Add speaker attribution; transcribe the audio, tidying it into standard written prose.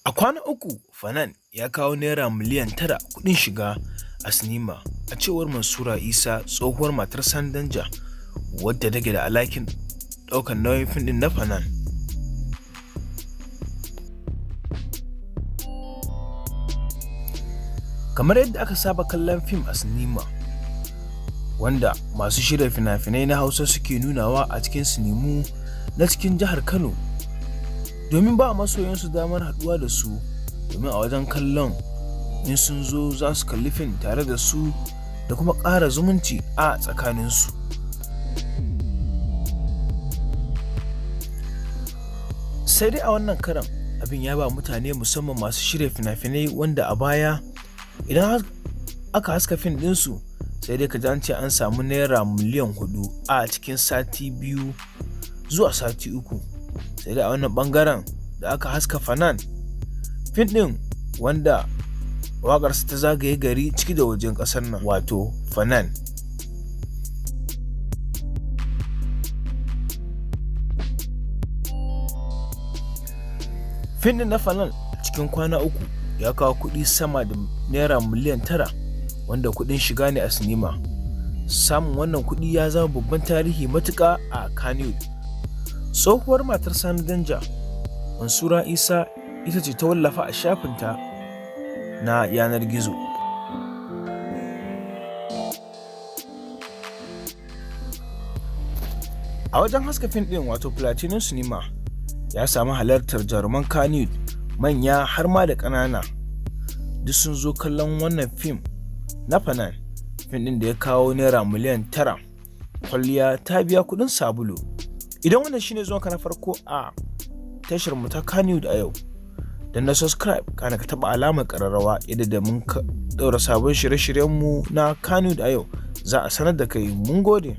Speaker 1: A kwana uku, Fanan ya kawo Naira miliyan 9 kuɗin shiga a sinima, a cewar Mansura Isa, tsohuwar matar Sani Danja, wadda take da alhakin ɗaukar nauyin fim ɗin na Fanan. Kamar yadda aka saba kallon fim a sinima, wanda masu shirya fina-finai na Hausa suke nunawa a cikin sinimu na cikin jihar Kano, domin ba masoyansu damar haɗuwa da su, domin a wajen kallon in sun zo za su kalli fim tare da su da kuma ƙara zumunci a tsakaninsu. Sai dai a wannan karan abin ya ba mutane, musamman masu shirya fina-finai, wanda a baya idan aka haska fim ɗinsu sai dai ka ji an ce an samu Naira miliyan 4 a cikin sati 2 zuwa sati 3. Sai dai a wannan ɓangaren da aka haska Fanan, fim ɗin wanda waƙarsa ta zagaye gari ciki da wajen ƙasar nan, wato Fanan. Fim ɗin na Fanan cikin kwana uku ya kawo kuɗi sama da Naira miliyan 9, wanda kuɗin shiga ne a sinima. Samun wannan kuɗi ya zama babban tarihi matuƙa a Kannywood. Tsohuwar matar Sani Danja, Mansura Isa, ita ce ta wallafa a shafinta na yanar gizo. A wajen haska fim ɗin, wato Platinum Cinema, ya samu halartar jaruman Kannywood, manya har ma da ƙanana. Duk sun zo kallon wannan fim na Fanan, fim ɗin da ya kawo Naira miliyan 9. Kwalliya ta biya kuɗin sabulu. Idan wannan shine zuwanka na farko a tashar mu ta Kannywood a yau, dan na subscribe kana ka taba alamar ƙararrawa, yadda da mun ɗaura sabon shirye-shiryen mu na Kannywood a yau za a sanar da kai. Mun gode.